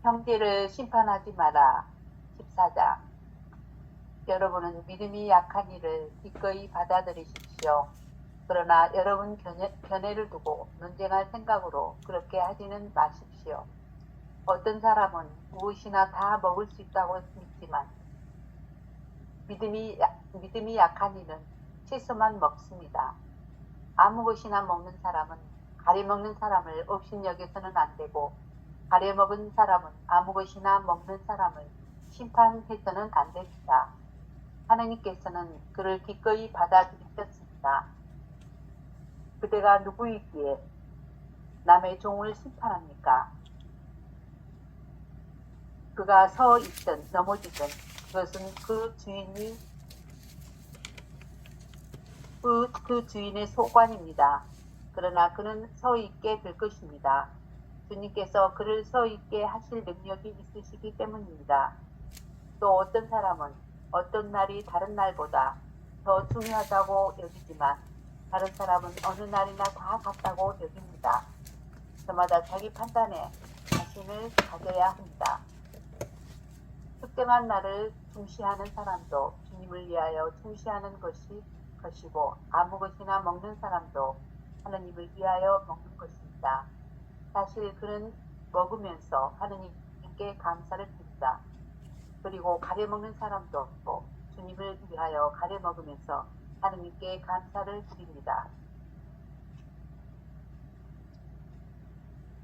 형제를 심판하지 마라. 14장. 여러분은 믿음이 약한 이를 기꺼이 받아들이십시오. 그러나 여러분 견해를 두고 논쟁할 생각으로 그렇게 하지는 마십시오. 어떤 사람은 무엇이나 다 먹을 수 있다고 믿지만 믿음이 약한 이는 채소만 먹습니다. 아무 것이나 먹는 사람은 가려먹는 사람을 업신여겨서는 안 되고 가려먹은 사람은 아무 것이나 먹는 사람을 심판해서는 안 됩니다. 하느님께서는 그를 기꺼이 받아들이셨습니다. 그대가 누구이기에 남의 종을 심판합니까? 그가 서 있든 넘어지든 그것은 그 주인의 소관입니다. 그러나 그는 서 있게 될 것입니다. 주님께서 그를 서 있게 하실 능력이 있으시기 때문입니다. 또 어떤 사람은 어떤 날이 다른 날보다 더 중요하다고 여기지만 다른 사람은 어느 날이나 다 같다고 여깁니다. 저마다 자기 판단에 자신을 가져야 합니다. 특정한 날을 중시하는 사람도 주님을 위하여 중시하는 것이고 아무 것이나 먹는 사람도 하느님을 위하여 먹는 것입니다. 사실 그는 먹으면서 하느님께 감사를 드립니다. 그리고 가려먹는 사람도 주님을 위하여 가려먹으면서 하느님께 감사를 드립니다.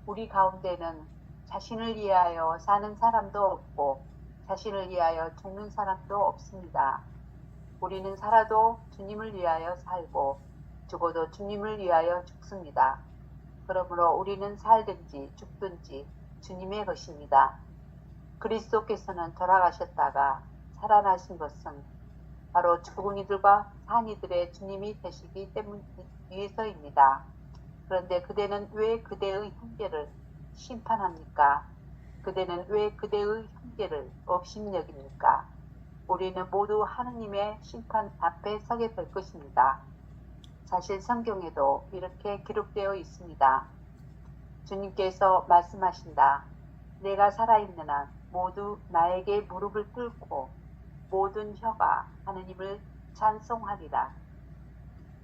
우리 가운데는 자신을 위하여 사는 사람도 없고 자신을 위하여 죽는 사람도 없습니다. 우리는 살아도 주님을 위하여 살고 죽어도 주님을 위하여 죽습니다. 그러므로 우리는 살든지 죽든지 주님의 것입니다. 그리스도께서는 돌아가셨다가 살아나신 것은 바로 죽은 이들과 산 이들의 주님이 되시기 위해서입니다. 그런데 그대는 왜 그대의 형제를 심판합니까? 그대는 왜 그대의 형제를 업신여깁니까? 우리는 모두 하느님의 심판 앞에 서게 될 것입니다. 사실 성경에도 이렇게 기록되어 있습니다. 주님께서 말씀하신다. 내가 살아있는 한 모두 나에게 무릎을 꿇고 모든 혀가 하느님을 찬송하리라.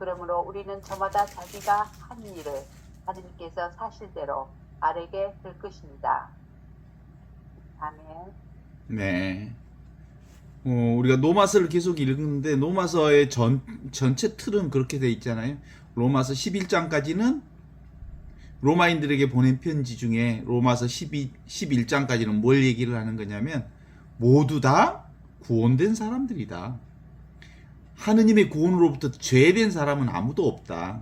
그러므로 우리는 저마다 자기가 한 일을 하느님께서 사실대로 아뢰게 될 것입니다. 아멘. 네. 우리가 로마서를 계속 읽는데 로마서의 전체 틀은 그렇게 돼 있잖아요. 로마서 11장까지는 로마인들에게 보낸 편지 중에 로마서 11장까지는 뭘 얘기를 하는 거냐면 모두 다 구원된 사람들이다. 하느님의 구원으로부터 죄된 사람은 아무도 없다.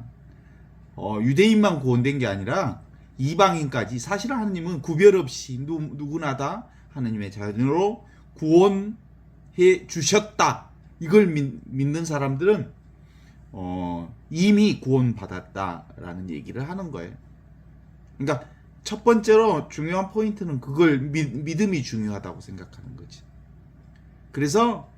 유대인만 구원된 게 아니라 이방인까지 사실은 하느님은 구별 없이 누구나 다 하느님의 자녀로 구원해 주셨다. 이걸 믿는 사람들은 이미 구원받았다라는 얘기를 하는 거예요. 그러니까 첫 번째로 중요한 포인트는 그걸 믿음이 중요하다고 생각하는 거지. 그래서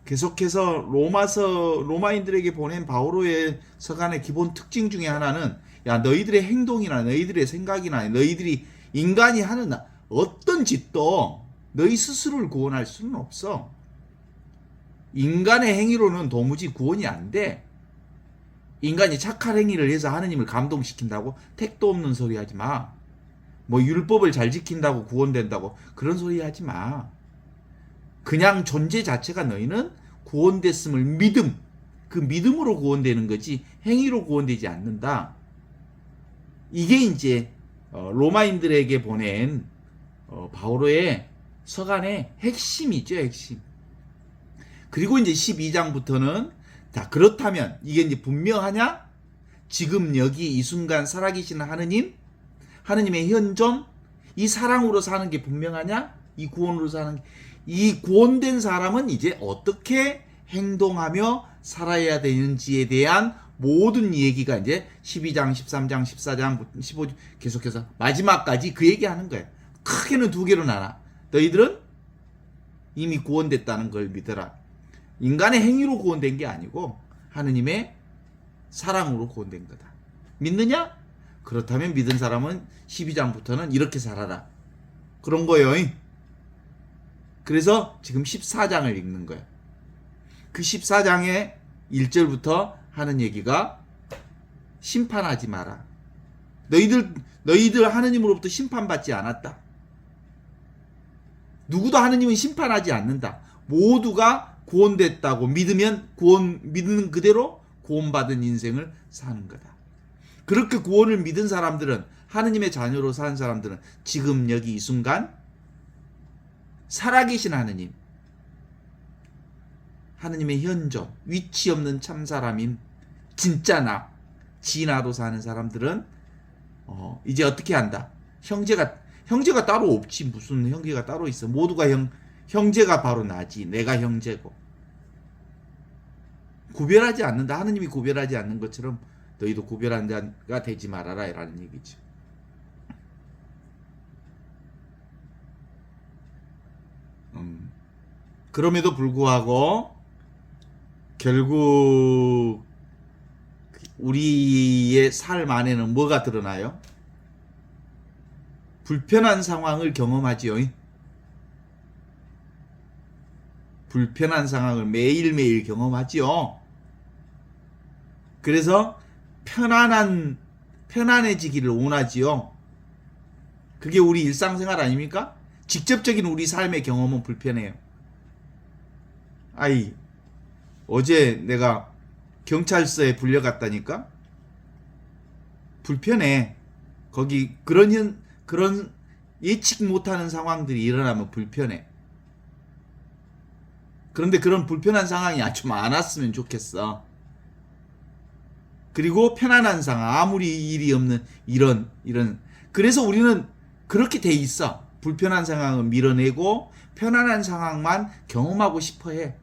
계속해서 로마인들에게 보낸 바오로의 서간의 기본 특징 중에 하나는 야 너희들의 행동이나 너희들의 생각이나 너희들이 인간이 하는 어떤 짓도 너희 스스로를 구원할 수는 없어. 인간의 행위로는 도무지 구원이 안 돼. 인간이 착한 행위를 해서 하느님을 감동시킨다고 택도 없는 소리 하지 마. 뭐 율법을 잘 지킨다고 구원된다고 그런 소리 하지 마. 그냥 존재 자체가 너희는 구원됐음을 그 믿음으로 구원되는 거지 행위로 구원되지 않는다. 이게 이제 로마인들에게 보낸 바오로의 서간의 핵심이죠, 핵심. 그리고 이제 12장부터는 자, 그렇다면 이게 이제 분명하냐? 지금 여기 이 순간 살아계시는 하느님의 현존, 이 사랑으로 사는 게 분명하냐? 이 구원으로 사는 게, 이 구원된 사람은 이제 어떻게 행동하며 살아야 되는지에 대한 모든 얘기가 이제 12장, 13장, 14장, 15장 계속해서 마지막까지 그 얘기하는 거예요. 크게는 두 개로 나눠. 너희들은 이미 구원됐다는 걸 믿어라. 인간의 행위로 구원된 게 아니고 하느님의 사랑으로 구원된 거다. 믿느냐? 그렇다면 믿은 사람은 12장부터는 이렇게 살아라. 그런 거예요. 그래서 지금 14장을 읽는 거예요. 그 14장의 1절부터 하는 얘기가 심판하지 마라. 너희들 하느님으로부터 심판받지 않았다. 누구도 하느님은 심판하지 않는다. 모두가 구원됐다고 믿으면 믿는 그대로 구원받은 인생을 사는 거다. 그렇게 구원을 믿은 사람들은, 하느님의 자녀로 사는 사람들은 지금 여기 이 순간 살아계신 하느님의 현존, 위치 없는 참사람인 진짜 진화로 사는 사람들은 이제 어떻게 한다? 형제가 따로 없지. 무슨 형제가 따로 있어. 모두가 형제가 바로 나지. 내가 형제고. 구별하지 않는다. 하느님이 구별하지 않는 것처럼 너희도 구별한 자가 되지 말아라 라는 얘기죠. 그럼에도 불구하고 결국 우리의 삶 안에는 뭐가 드러나요? 불편한 상황을 경험하지요. 불편한 상황을 매일매일 경험하지요. 그래서 편안해지기를 원하지요. 그게 우리 일상생활 아닙니까? 직접적인 우리 삶의 경험은 불편해요. 어제 내가 경찰서에 불려갔다니까? 불편해. 거기 그런 예측 못하는 상황들이 일어나면 불편해. 그런데 그런 불편한 상황이 좀 많았으면 좋겠어. 그리고 편안한 상황, 아무리 일이 없는 이런 그래서 우리는 그렇게 돼 있어. 불편한 상황을 밀어내고 편안한 상황만 경험하고 싶어 해.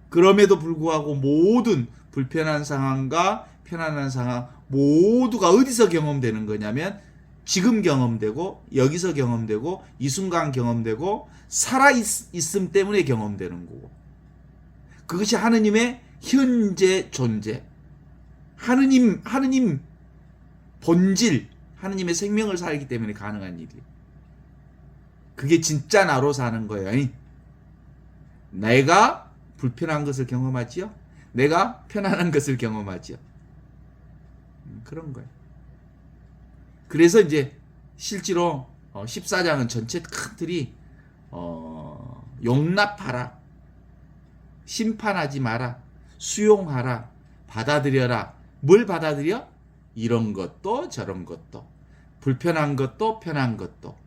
그럼에도 불구하고 모든 불편한 상황과 편안한 상황 모두가 어디서 경험되는 거냐면 지금 경험되고 여기서 경험되고 이 순간 경험되고 살아있음 때문에 경험되는 거고, 그것이 하느님의 현재 존재, 하느님 본질, 하느님의 생명을 살기 때문에 가능한 일이에요. 그게 진짜 나로 사는 거예요. 내가 불편한 것을 경험하지요. 내가 편안한 것을 경험하지요. 그런 거예요. 그래서 이제 실제로 14장은 전체 큰 틀이 용납하라, 심판하지 마라, 수용하라, 받아들여라. 뭘 받아들여? 이런 것도 저런 것도, 불편한 것도 편한 것도.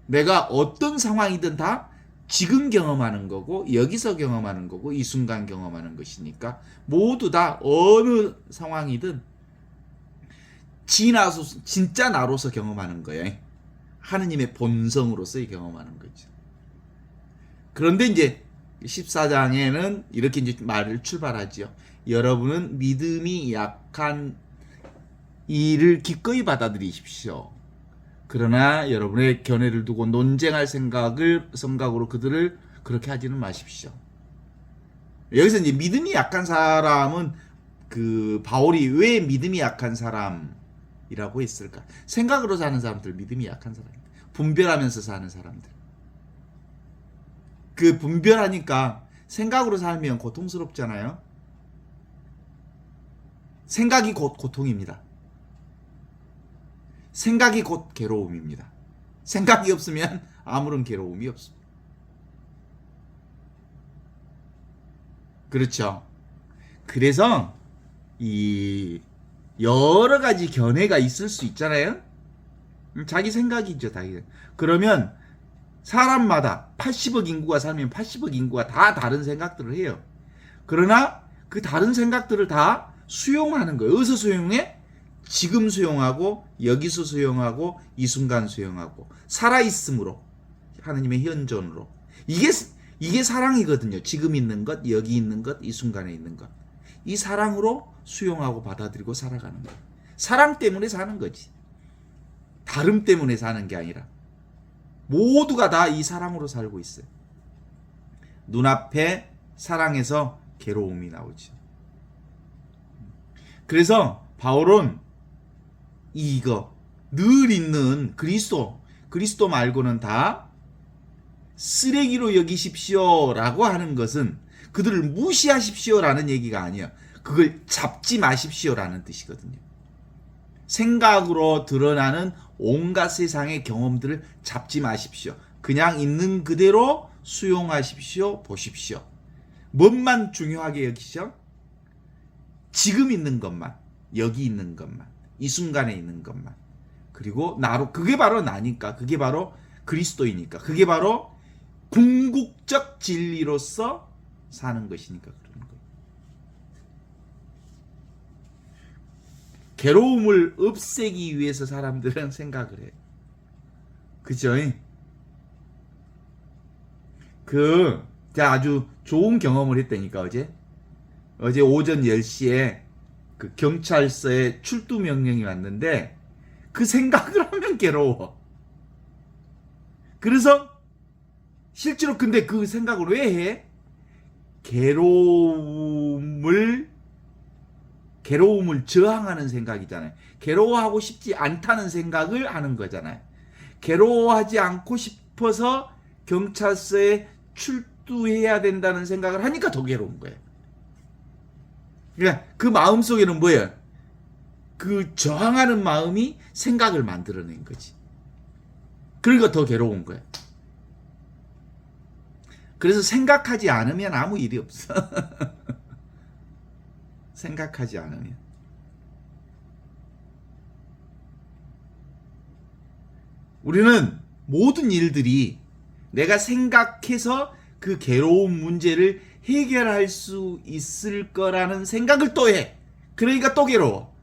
내가 어떤 상황이든 다 지금 경험하는 거고 여기서 경험하는 거고 이 순간 경험하는 것이니까 모두 다 어느 상황이든 진짜 나로서 경험하는 거예요. 하느님의 본성으로서의 경험하는 거죠. 그런데 이제 14장에는 이렇게 이제 말을 출발하지요. 여러분은 믿음이 약한 이를 기꺼이 받아들이십시오. 그러나 여러분의 견해를 두고 논쟁할 생각으로 그들을 그렇게 하지는 마십시오. 여기서 이제 믿음이 약한 사람은 바울이 왜 믿음이 약한 사람이라고 했을까? 생각으로 사는 사람들 믿음이 약한 사람, 분별하면서 사는 사람들. 그 분별하니까 생각으로 살면 고통스럽잖아요. 생각이 곧 고통입니다. 생각이 곧 괴로움입니다. 생각이 없으면 아무런 괴로움이 없습니다. 그렇죠. 그래서 이 여러 가지 견해가 있을 수 있잖아요. 자기 생각이죠, 자기. 그러면 사람마다 80억 인구가 살면 80억 인구가 다 다른 생각들을 해요. 그러나 그 다른 생각들을 다 수용하는 거예요. 어디서 수용해? 지금 수용하고 여기서 수용하고 이 순간 수용하고 살아있음으로, 하느님의 현존으로. 이게 사랑이거든요. 지금 있는 것, 여기 있는 것, 이 순간에 있는 것. 이 사랑으로 수용하고 받아들이고 살아가는 거예요. 사랑 때문에 사는 거지. 다름 때문에 사는 게 아니라 모두가 다 이 사랑으로 살고 있어요. 눈앞에 사랑에서 괴로움이 나오죠. 그래서 바울은 늘 있는 그리스도 말고는 다 쓰레기로 여기십시오라고 하는 것은 그들을 무시하십시오라는 얘기가 아니에요. 그걸 잡지 마십시오라는 뜻이거든요. 생각으로 드러나는 온갖 세상의 경험들을 잡지 마십시오. 그냥 있는 그대로 수용하십시오. 보십시오. 뭔만 중요하게 여기죠? 지금 있는 것만, 여기 있는 것만, 이 순간에 있는 것만. 그리고 나로, 그게 바로 나니까, 그게 바로 그리스도이니까, 그게 바로 궁극적 진리로서 사는 것이니까 그러는 거예요. 괴로움을 없애기 위해서 사람들은 생각을 해요. 그죠? 제가 아주 좋은 경험을 했다니까, 어제 오전 10시에 그 경찰서에 출두 명령이 왔는데 그 생각을 하면 괴로워. 그래서 실제로 근데 그 생각을 왜 해? 괴로움을 저항하는 생각이잖아요. 괴로워하고 싶지 않다는 생각을 하는 거잖아요. 괴로워하지 않고 싶어서 경찰서에 출두해야 된다는 생각을 하니까 더 괴로운 거예요. 그러니까 그 마음 속에는 뭐예요? 그 저항하는 마음이 생각을 만들어낸 거지. 그러니까 더 괴로운 거예요. 그래서 생각하지 않으면 아무 일이 없어. 생각하지 않으면. 우리는 모든 일들이 내가 생각해서 그 괴로운 문제를 해결할 수 있을 거라는 생각을 또 해. 그러니까 또 괴로워.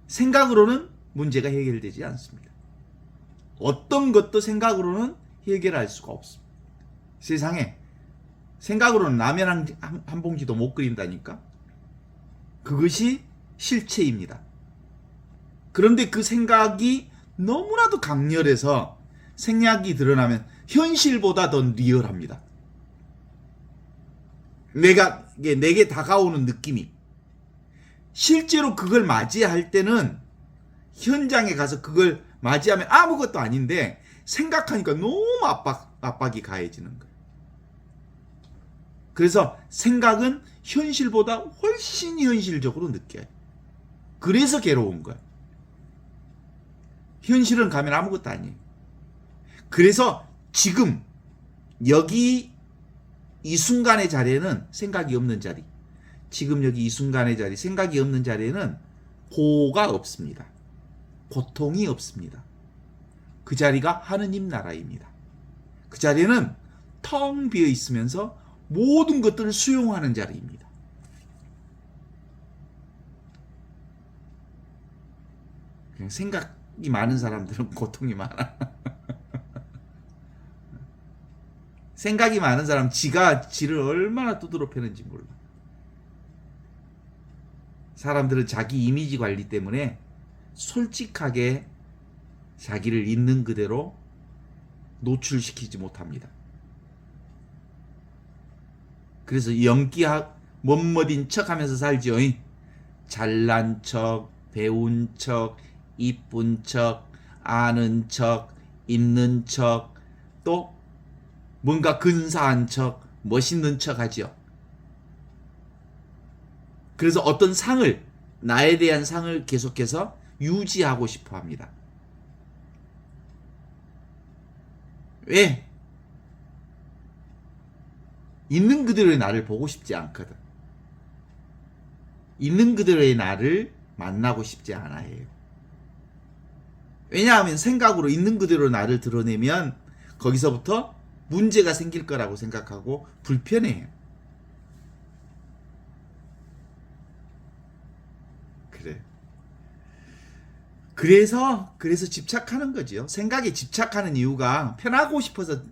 생각으로는 문제가 해결되지 않습니다. 어떤 것도 생각으로는 해결할 수가 없습니다. 세상에 생각으로는 라면 한 봉지도 못 끓인다니까. 그것이 실체입니다. 그런데 그 생각이 너무나도 강렬해서 생각이 드러나면 현실보다 더 리얼합니다. 내게 다가오는 느낌이. 실제로 그걸 맞이할 때는 현장에 가서 그걸 맞이하면 아무것도 아닌데 생각하니까 너무 압박이 가해지는 거예요. 그래서 생각은 현실보다 훨씬 현실적으로 느껴요. 그래서 괴로운 거예요. 현실은 가면 아무것도 아니에요. 그래서 지금 여기 이 순간의 자리에는 생각이 없는 자리, 지금 여기 이 순간의 자리, 생각이 없는 자리에는 고가 없습니다. 고통이 없습니다. 그 자리가 하느님 나라입니다. 그 자리는 텅 비어 있으면서 모든 것들을 수용하는 자리입니다. 그냥 생각이 많은 사람들은 고통이 많아. 생각이 많은 사람 지가 지를 얼마나 두드러 패는지 몰라. 사람들은 자기 이미지 관리 때문에 솔직하게 자기를 있는 그대로 노출시키지 못합니다. 그래서 멋멋인 척 하면서 살죠. 잘난 척, 배운 척, 이쁜 척, 아는 척, 있는 척, 또 뭔가 근사한 척, 멋있는 척 하죠. 그래서 어떤 상을, 나에 대한 상을 계속해서 유지하고 싶어 합니다. 왜? 있는 그대로의 나를 보고 싶지 않거든. 있는 그대로의 나를 만나고 싶지 않아 해요. 왜냐하면 생각으로 있는 그대로 나를 드러내면 거기서부터 문제가 생길 거라고 생각하고 불편해요. 그래. 그래서 집착하는 거지요. 생각에 집착하는 이유가 편하고 싶어서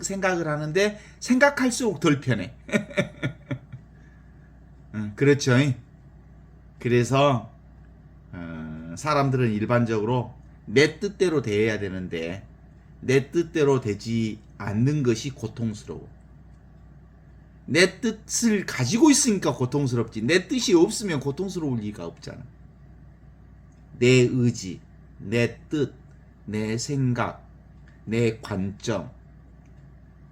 생각을 하는데 생각할수록 덜 편해. 그렇죠. 그래서 사람들은 일반적으로 내 뜻대로 대해야 되는데 내 뜻대로 되지 않는 것이 고통스러워. 내 뜻을 가지고 있으니까 고통스럽지. 내 뜻이 없으면 고통스러울 리가 없잖아. 내 의지, 내 뜻, 내 생각, 내 관점,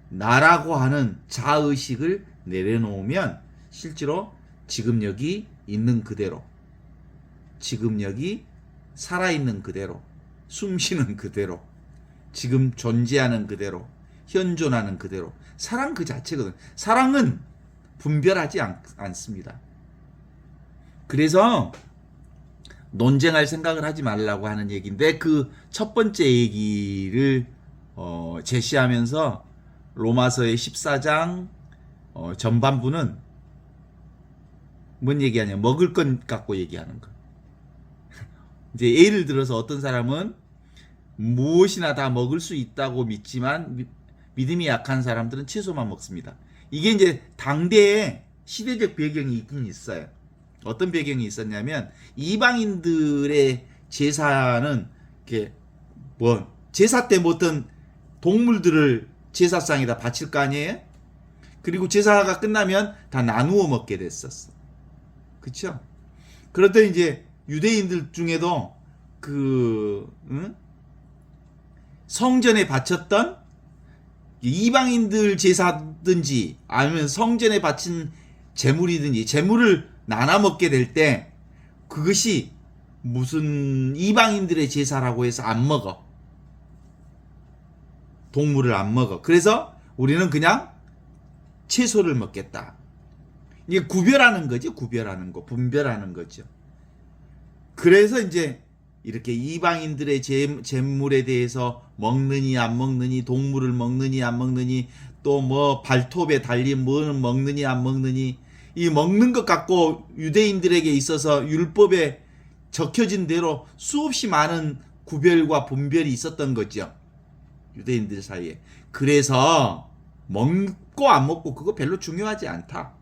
나라고 하는 자의식을 내려놓으면 실제로 지금 여기 있는 그대로, 지금 여기 살아있는 그대로, 숨쉬는 그대로, 지금 존재하는 그대로, 현존하는 그대로, 사랑 그 자체거든. 사랑은 분별하지 않습니다. 그래서 논쟁할 생각을 하지 말라고 하는 얘기인데, 그 첫 번째 얘기를 제시하면서 로마서의 14장 전반부는 뭔 얘기하냐, 먹을 것 갖고 얘기하는 거. 이제 예를 들어서 어떤 사람은 무엇이나 다 먹을 수 있다고 믿지만 믿음이 약한 사람들은 채소만 먹습니다. 이게 이제 당대에 시대적 배경이 있긴 있어요. 어떤 배경이 있었냐면, 이방인들의 제사는 이렇게 제사 때 어떤 동물들을 제사상에다 바칠 거 아니에요? 그리고 제사가 끝나면 다 나누어 먹게 됐었어. 그쵸? 그렇더니 이제 유대인들 중에도 성전에 바쳤던 이방인들 제사든지 아니면 성전에 바친 제물이든지 제물을 나눠 먹게 될 때 그것이 무슨 이방인들의 제사라고 해서 안 먹어. 동물을 안 먹어. 그래서 우리는 그냥 채소를 먹겠다. 이게 구별하는 거지, 구별하는 거, 분별하는 거죠. 그래서 이제 이렇게 이방인들의 제물에 대해서 먹느니 안 먹느니, 동물을 먹느니 안 먹느니, 또 뭐 발톱에 달린 뭐는 먹느니 안 먹느니, 이 먹는 것 갖고 유대인들에게 있어서 율법에 적혀진 대로 수없이 많은 구별과 분별이 있었던 거죠. 유대인들 사이에. 그래서 먹고 안 먹고 그거 별로 중요하지 않다.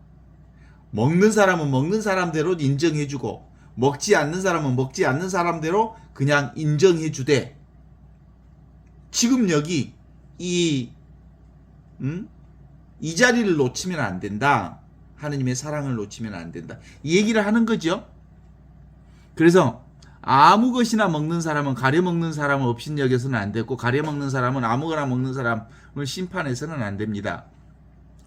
먹는 사람은 먹는 사람대로 인정해주고, 먹지 않는 사람은 먹지 않는 사람대로 그냥 인정해주되, 지금 여기 이 자리를 놓치면 안 된다. 하느님의 사랑을 놓치면 안 된다. 이 얘기를 하는 거죠. 그래서 아무 것이나 먹는 사람은 가려 먹는 사람을 없인 여겨서는 안 되고, 가려 먹는 사람은 아무거나 먹는 사람을 심판해서는 안 됩니다.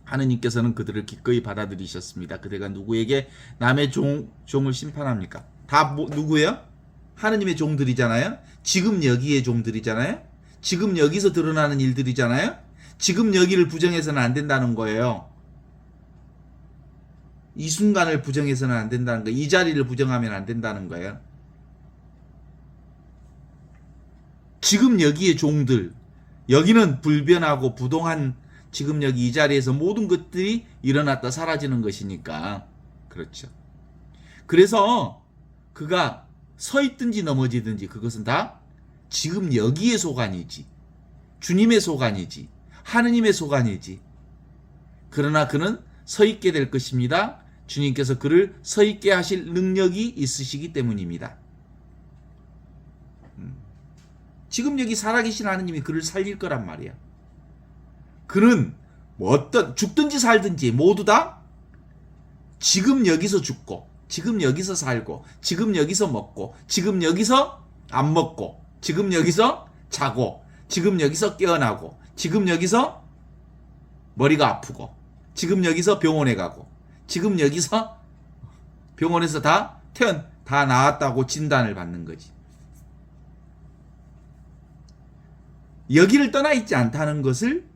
하느님께서는 그들을 기꺼이 받아들이셨습니다. 그대가 누구에게 남의 종을 심판합니까? 다 누구예요? 하느님의 종들이잖아요. 지금 여기의 종들이잖아요. 지금 여기서 드러나는 일들이잖아요. 지금 여기를 부정해서는 안 된다는 거예요. 이 순간을 부정해서는 안 된다는 거예요. 이 자리를 부정하면 안 된다는 거예요. 지금 여기의 종들, 여기는 불변하고 부동한 지금 여기 이 자리에서 모든 것들이 일어났다 사라지는 것이니까. 그렇죠. 그래서 그가 서 있든지 넘어지든지 그것은 다 지금 여기의 소관이지, 주님의 소관이지, 하느님의 소관이지. 그러나 그는 서 있게 될 것입니다. 주님께서 그를 서 있게 하실 능력이 있으시기 때문입니다. 지금 여기 살아계신 하느님이 그를 살릴 거란 말이야. 그는 뭐 죽든지 살든지 모두 다 지금 여기서 죽고, 지금 여기서 살고, 지금 여기서 먹고, 지금 여기서 안 먹고, 지금 여기서 자고, 지금 여기서 깨어나고, 지금 여기서 머리가 아프고, 지금 여기서 병원에 가고, 지금 여기서 병원에서 다 나았다고 진단을 받는 거지. 여기를 떠나 있지 않다는 것을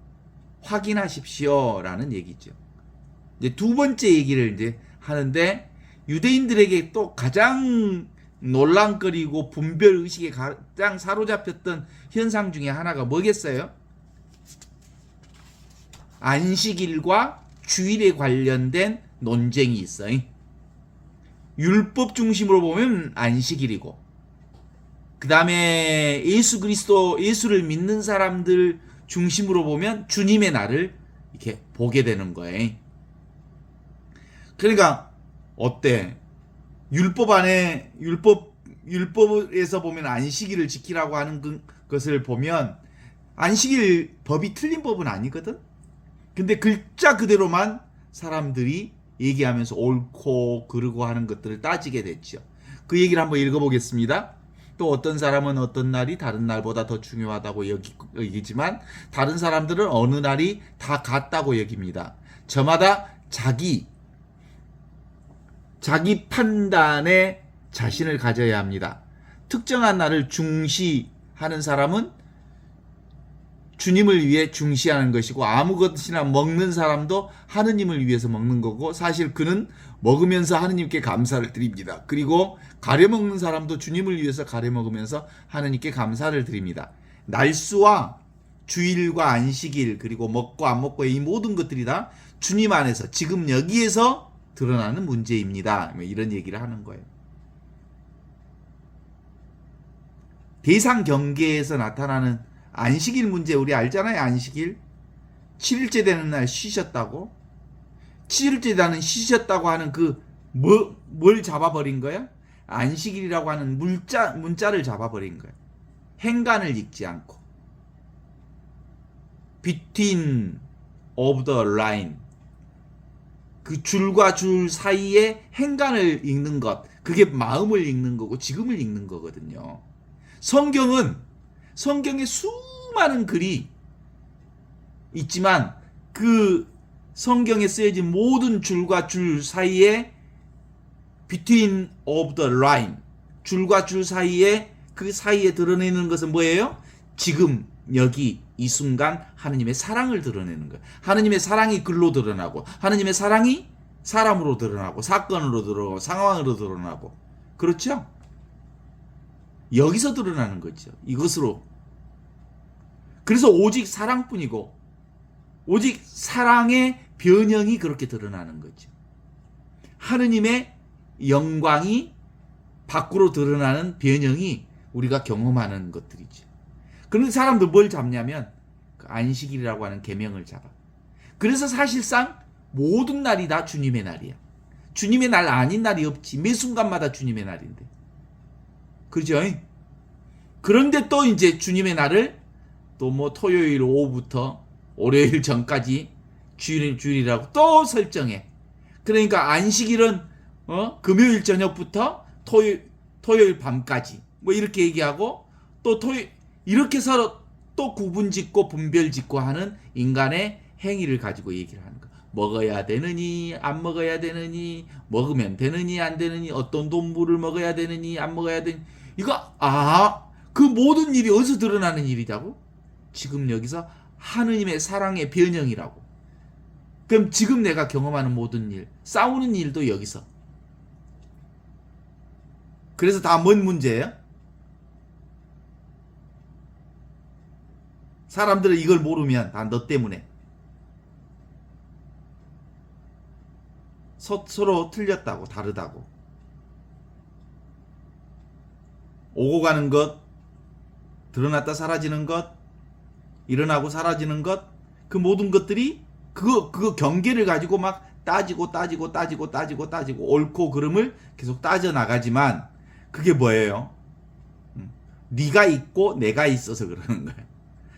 확인하십시오라는 얘기죠. 이제 두 번째 얘기를 이제 하는데, 유대인들에게 또 가장 논란거리고 분별 의식에 가장 사로잡혔던 현상 중에 하나가 뭐겠어요? 안식일과 주일에 관련된 논쟁이 있어요. 율법 중심으로 보면 안식일이고, 그 다음에 예수를 믿는 사람들 중심으로 보면 주님의 날을 이렇게 보게 되는 거예요. 그러니까 어때? 율법에서 보면 안식일을 지키라고 하는 것을 보면 안식일 법이 틀린 법은 아니거든. 근데 글자 그대로만 사람들이 얘기하면서 옳고 그르고 하는 것들을 따지게 됐죠. 그 얘기를 한번 읽어보겠습니다. 또 어떤 사람은 어떤 날이 다른 날보다 더 중요하다고 여기지만 다른 사람들은 어느 날이 다 같다고 여깁니다. 저마다 자기 판단에 자신을 가져야 합니다. 특정한 날을 중시하는 사람은 주님을 위해 중시하는 것이고 아무것이나 먹는 사람도 하느님을 위해서 먹는 거고 사실 그는 먹으면서 하느님께 감사를 드립니다. 그리고 가려 먹는 사람도 주님을 위해서 가려 먹으면서 하느님께 감사를 드립니다. 날수와 주일과 안식일 그리고 먹고 안 먹고의 이 모든 것들이 다 주님 안에서 지금 여기에서 드러나는 문제입니다. 이런 얘기를 하는 거예요. 대상 경계에서 나타나는 안식일 문제 우리 알잖아요. 안식일 7일째 되는 날 쉬셨다고 7일째 되는 쉬셨다고 하는 뭘 잡아버린 거야? 안식일이라고 하는 문자를 잡아버린 거야. 행간을 읽지 않고 between of the line 그 줄과 줄 사이에 행간을 읽는 것 그게 마음을 읽는 거고 지금을 읽는 거거든요. 성경에 수많은 글이 있지만 그 성경에 쓰여진 모든 줄과 줄 사이에 between of the line 줄과 줄 사이에 그 사이에 드러내는 것은 뭐예요? 지금 여기 이 순간 하느님의 사랑을 드러내는 거예요. 하느님의 사랑이 글로 드러나고 하느님의 사랑이 사람으로 드러나고 사건으로 드러나고 상황으로 드러나고 그렇죠? 여기서 드러나는 거죠. 이것으로. 그래서 오직 사랑뿐이고 오직 사랑의 변형이 그렇게 드러나는 거죠. 하느님의 영광이 밖으로 드러나는 변형이 우리가 경험하는 것들이죠. 그런데 사람들 뭘 잡냐면 그 안식일이라고 하는 계명을 잡아. 그래서 사실상 모든 날이 다 주님의 날이야. 주님의 날 아닌 날이 없지. 매 순간마다 주님의 날인데. 그죠? 그런데 또 이제 주님의 날을 또 뭐 토요일 오후부터 월요일 전까지 주일이라고 또 설정해. 그러니까 안식일은 금요일 저녁부터 토요일 밤까지 뭐 이렇게 얘기하고 또 이렇게 서로 또 구분짓고 분별짓고 하는 인간의 행위를 가지고 얘기를 하는 거야. 먹어야 되느니 안 먹어야 되느니 먹으면 되느니 안 되느니 어떤 동물을 먹어야 되느니 안 먹어야 되느니 이거 그 모든 일이 어디서 드러나는 일이라고? 지금 여기서 하느님의 사랑의 변형이라고. 그럼 지금 내가 경험하는 모든 일 싸우는 일도 여기서. 그래서 다 뭔 문제예요? 사람들은 이걸 모르면 다 너 때문에 서로 틀렸다고 다르다고 오고 가는 것 드러났다 사라지는 것 일어나고 사라지는 것 그 모든 것들이 그거 경계를 가지고 막 따지고 옳고 그름을 계속 따져 나가지만 그게 뭐예요? 네가 있고 내가 있어서 그러는 거예요.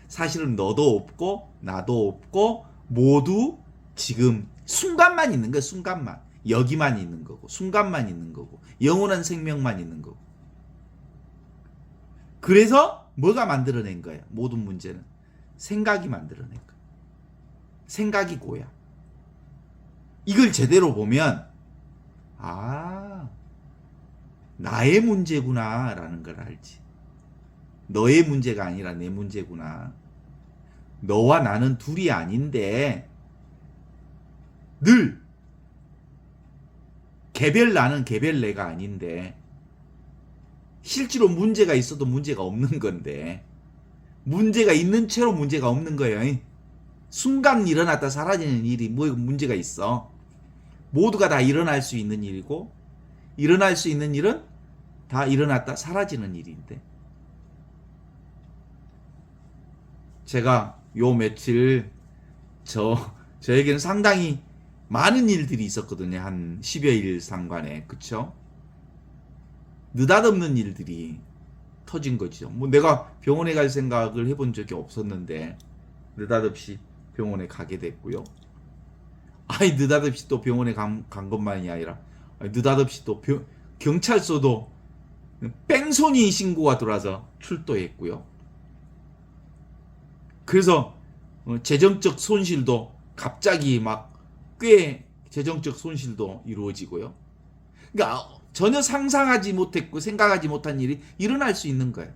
사실은 너도 없고 나도 없고 모두 지금 순간만 있는 거예요. 순간만. 여기만 있는 거고 순간만 있는 거고 영원한 생명만 있는 거고. 그래서 뭐가 만들어낸 거예요? 모든 문제는 생각이 만들어낸 거예요. 생각이 고야. 이걸 제대로 보면 나의 문제구나 라는 걸 알지. 너의 문제가 아니라 내 문제구나. 너와 나는 둘이 아닌데 늘 개별 나는 개별 내가 아닌데 실제로 문제가 있어도 문제가 없는 건데 문제가 있는 채로 문제가 없는 거예요. 순간 일어났다 사라지는 일이 뭐 문제가 있어. 모두가 다 일어날 수 있는 일이고 일어날 수 있는 일은 다 일어났다 사라지는 일인데 제가 요 며칠 저에게는 상당히 많은 일들이 있었거든요. 한 10여일 상관에. 그쵸? 느닷없는 일들이 터진 거죠. 뭐 내가 병원에 갈 생각을 해본 적이 없었는데 느닷없이 병원에 가게 됐고요. 느닷없이 또 병원에 간 것만이 아니라 느닷없이 또 경찰서도 뺑소니 신고가 들어와서 출두했고요. 그래서 재정적 손실도 갑자기 막 꽤 재정적 손실도 이루어지고요. 그러니까 전혀 상상하지 못했고 생각하지 못한 일이 일어날 수 있는 거예요.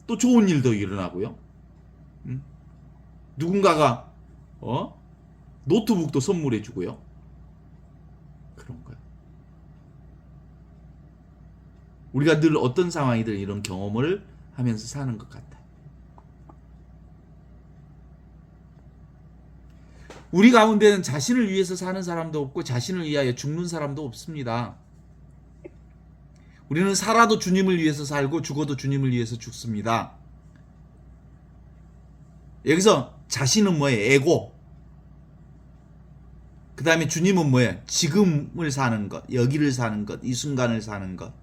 또 좋은 일도 일어나고요. 누군가가 노트북도 선물해 주고요. 그런 거예요. 우리가 늘 어떤 상황이든 이런 경험을 하면서 사는 것 같아요. 우리 가운데는 자신을 위해서 사는 사람도 없고 자신을 위하여 죽는 사람도 없습니다. 우리는 살아도 주님을 위해서 살고 죽어도 주님을 위해서 죽습니다. 여기서 자신은 뭐예요? 에고. 그 다음에 주님은 뭐예요? 지금을 사는 것, 여기를 사는 것, 이 순간을 사는 것,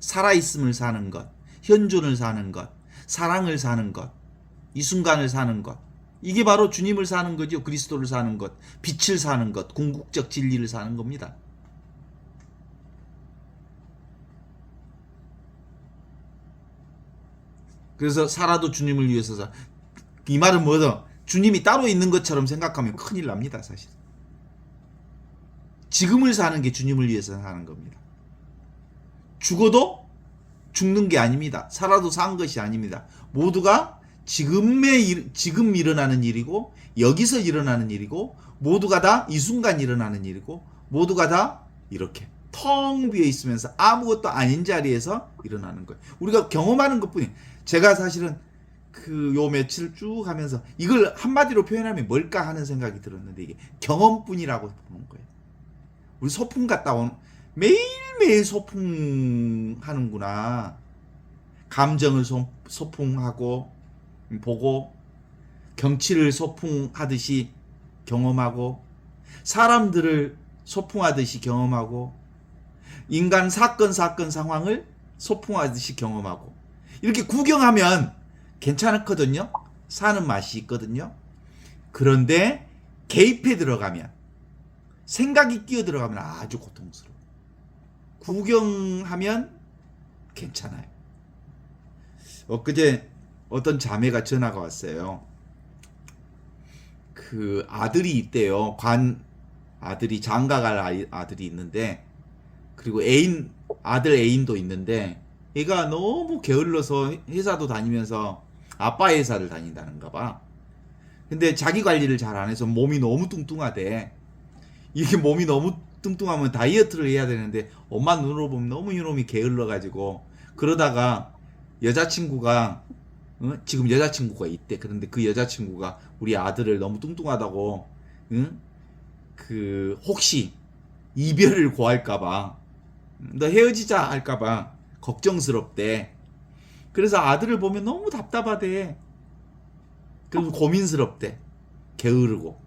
살아있음을 사는 것, 현존을 사는 것, 사랑을 사는 것, 이 순간을 사는 것. 이게 바로 주님을 사는 거죠. 그리스도를 사는 것, 빛을 사는 것, 궁극적 진리를 사는 겁니다. 그래서 살아도 주님을 위해서 사. 이 말은 뭐죠? 주님이 따로 있는 것처럼 생각하면 큰일 납니다, 사실. 지금을 사는 게 주님을 위해서 사는 겁니다. 죽어도 죽는 게 아닙니다. 살아도 산 것이 아닙니다. 모두가 지금 일어나는 일이고 여기서 일어나는 일이고 모두가 다 이 순간 일어나는 일이고 모두가 다 이렇게 텅 비어 있으면서 아무것도 아닌 자리에서 일어나는 거예요. 우리가 경험하는 것뿐이. 제가 사실은 요 며칠 쭉 하면서 이걸 한마디로 표현하면 뭘까 하는 생각이 들었는데 이게 경험뿐이라고 보는 거예요. 우리 소풍 갔다 온 매일매일 소풍하는구나. 감정을 소풍하고 보고 경치를 소풍하듯이 경험하고 사람들을 소풍하듯이 경험하고 인간 사건 상황을 소풍하듯이 경험하고 이렇게 구경하면 괜찮거든요. 사는 맛이 있거든요. 그런데 개입해 들어가면 생각이 끼어 들어가면 아주 고통스러워. 구경하면 괜찮아요. 엊그제 어떤 자매가 전화가 왔어요. 그 아들이 있대요. 아들이 장가갈 아들이 있는데 그리고 아들 애인도 있는데 얘가 너무 게을러서 회사도 다니면서 아빠 회사를 다닌다는가 봐. 근데 자기 관리를 잘 안 해서 몸이 너무 뚱뚱하대. 이게 몸이 너무 뚱뚱하면 다이어트를 해야 되는데 엄마 눈으로 보면 너무 이놈이 게을러가지고 그러다가 여자친구가 지금 여자친구가 있대. 그런데 그 여자친구가 우리 아들을 너무 뚱뚱하다고 혹시 이별을 고할까봐 너 헤어지자 할까봐 걱정스럽대. 그래서 아들을 보면 너무 답답하대. 그래서 고민스럽대. 게으르고.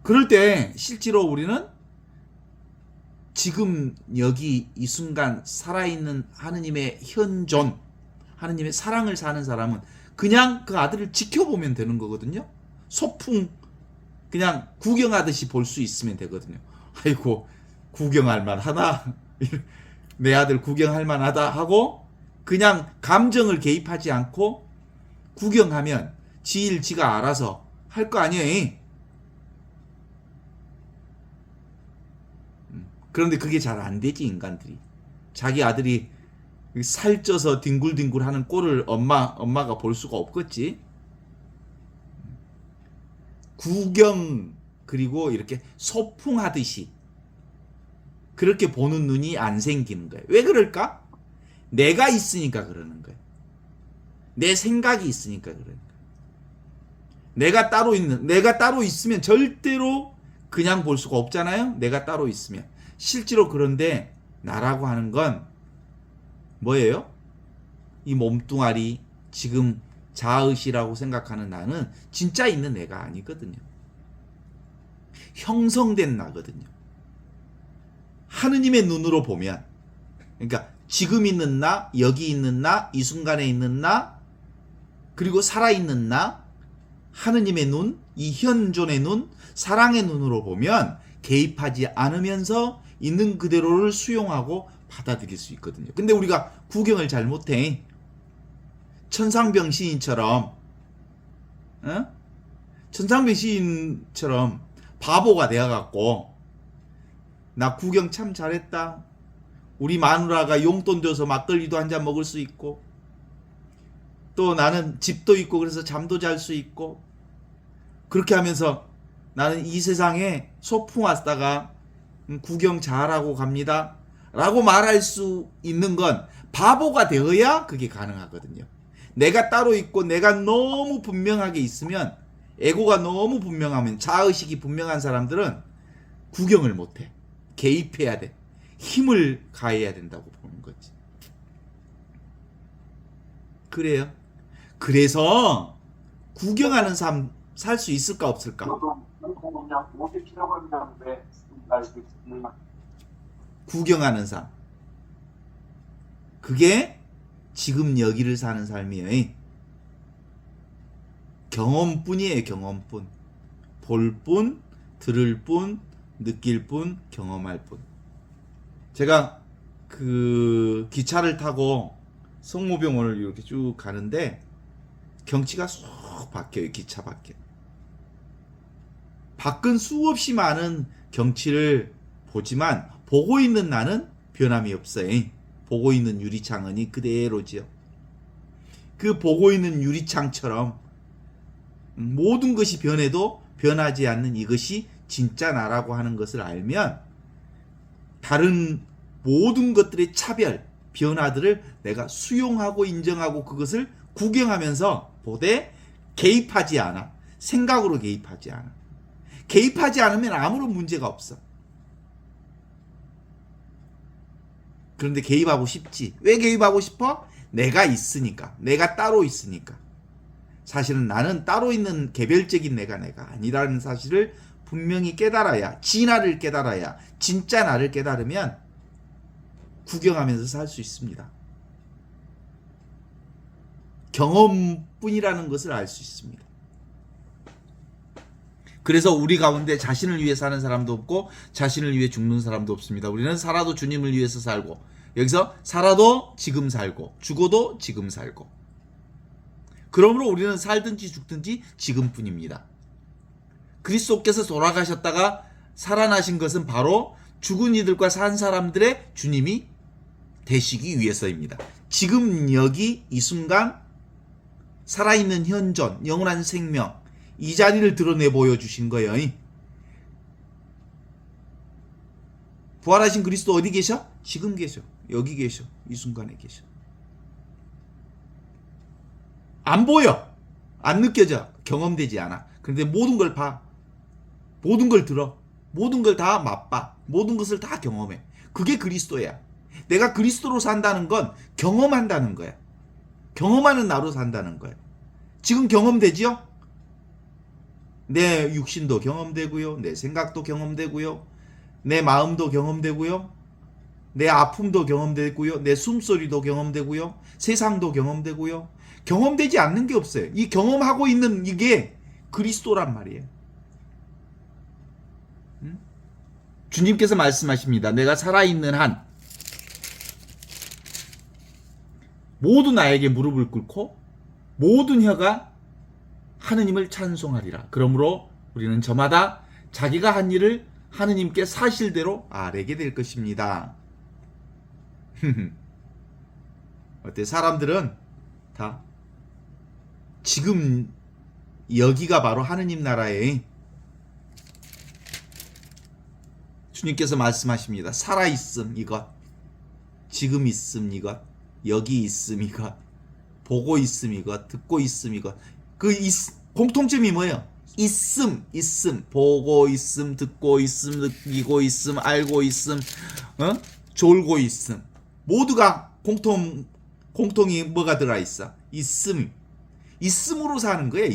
그럴 때 실제로 우리는 지금 여기 이 순간 살아있는 하느님의 현존, 하느님의 사랑을 사는 사람은 그냥 그 아들을 지켜보면 되는 거거든요. 소풍 그냥 구경하듯이 볼 수 있으면 되거든요. 아이고 구경할 만하다. 내 아들 구경할 만하다 하고 그냥 감정을 개입하지 않고 구경하면 지가 알아서 할 거 아니에요. 그런데 그게 잘 안 되지, 인간들이. 자기 아들이 살쪄서 뒹굴뒹굴 하는 꼴을 엄마가 볼 수가 없겠지. 구경 그리고 이렇게 소풍하듯이 그렇게 보는 눈이 안 생기는 거예요. 왜 그럴까? 내가 있으니까 그러는 거예요. 내 생각이 있으니까 그러는 거예요. 내가 따로 있으면 절대로 그냥 볼 수가 없잖아요. 내가 따로 있으면. 실제로 그런데 나라고 하는 건 뭐예요? 이 몸뚱아리 지금 자아의시라고 생각하는 나는 진짜 있는 내가 아니거든요. 형성된 나거든요. 하느님의 눈으로 보면 그러니까 지금 있는 나, 여기 있는 나, 이 순간에 있는 나, 그리고 살아있는 나, 하느님의 눈, 이 현존의 눈, 사랑의 눈으로 보면 개입하지 않으면서 있는 그대로를 수용하고 받아들일 수 있거든요. 근데 우리가 구경을 잘 못해. 천상병 시인처럼 어? 천상병 시인처럼 바보가 되어갖고 나 구경 참 잘했다. 우리 마누라가 용돈 줘서 막걸리도 한 잔 먹을 수 있고 또 나는 집도 있고 그래서 잠도 잘 수 있고 그렇게 하면서 나는 이 세상에 소풍 왔다가 구경 잘하고 갑니다 라고 말할 수 있는 건 바보가 되어야 그게 가능하거든요. 내가 따로 있고 내가 너무 분명하게 있으면 에고가 너무 분명하면 자의식이 분명한 사람들은 구경을 못해. 개입해야 돼. 힘을 가해야 된다고 보는 거지. 그래요. 그래서 구경하는 삶 살 수 있을까 없을까? 구경하는 삶. 그게 지금 여기를 사는 삶이에요. 경험뿐이에요. 경험뿐. 볼 뿐, 들을 뿐, 느낄 뿐, 경험할 뿐. 제가 그 기차를 타고 성모병원을 이렇게 쭉 가는데 경치가 쏙 바뀌어요. 기차 밖에. 밖은 수없이 많은 경치를 보지만 보고 있는 나는 변함이 없어요. 보고 있는 유리창은이 그대로지요. 그 보고 있는 유리창처럼 모든 것이 변해도 변하지 않는 이것이 진짜 나라고 하는 것을 알면 다른 모든 것들의 차별, 변화들을 내가 수용하고 인정하고 그것을 구경하면서 보되 개입하지 않아. 생각으로 개입하지 않아. 개입하지 않으면 아무런 문제가 없어. 그런데 개입하고 싶지. 왜 개입하고 싶어? 내가 있으니까. 내가 따로 있으니까. 사실은 나는 따로 있는 개별적인 내가 아니라는 사실을 분명히 깨달아야, 진화를 깨달아야, 진짜 나를 깨달으면 구경하면서 살 수 있습니다. 경험뿐이라는 것을 알 수 있습니다. 그래서 우리 가운데 자신을 위해 사는 사람도 없고 자신을 위해 죽는 사람도 없습니다. 우리는 살아도 주님을 위해서 살고 여기서 살아도 지금 살고 죽어도 지금 살고 그러므로 우리는 살든지 죽든지 지금뿐입니다. 그리스도께서 돌아가셨다가 살아나신 것은 바로 죽은 이들과 산 사람들의 주님이 되시기 위해서입니다. 지금 여기 이 순간 살아있는 현존, 영원한 생명 이 자리를 드러내 보여주신 거예요. 부활하신 그리스도 어디 계셔? 지금 계셔. 여기 계셔. 이 순간에 계셔. 안 보여. 안 느껴져. 경험되지 않아. 그런데 모든 걸 봐. 모든 걸 들어. 모든 걸 다 맛봐. 모든 것을 다 경험해. 그게 그리스도야. 내가 그리스도로 산다는 건 경험한다는 거야. 경험하는 나로 산다는 거야. 지금 경험되지요? 내 육신도 경험되고요. 내 생각도 경험되고요. 내 마음도 경험되고요. 내 아픔도 경험되고요. 내 숨소리도 경험되고요. 세상도 경험되고요. 경험되지 않는 게 없어요. 이 경험하고 있는 이게 그리스도란 말이에요. 주님께서 말씀하십니다. 내가 살아있는 한 모두 나에게 무릎을 꿇고 모든 혀가 하느님을 찬송하리라. 그러므로 우리는 저마다 자기가 한 일을 하느님께 사실대로 아뢰게 될 것입니다. 어때? 사람들은 다 지금 여기가 바로 하느님 나라에 주님께서 말씀하십니다. 살아있음 이것, 지금 있음 이것, 여기 있음 이것, 보고 있음 이것, 듣고 있음 이것. 그 공통점이 뭐예요? 있음, 보고 있음, 듣고 있음, 느끼고 있음, 알고 있음, 졸고 있음. 모두가 공통이 뭐가 들어가 있어? 있음으로 사는 거예요.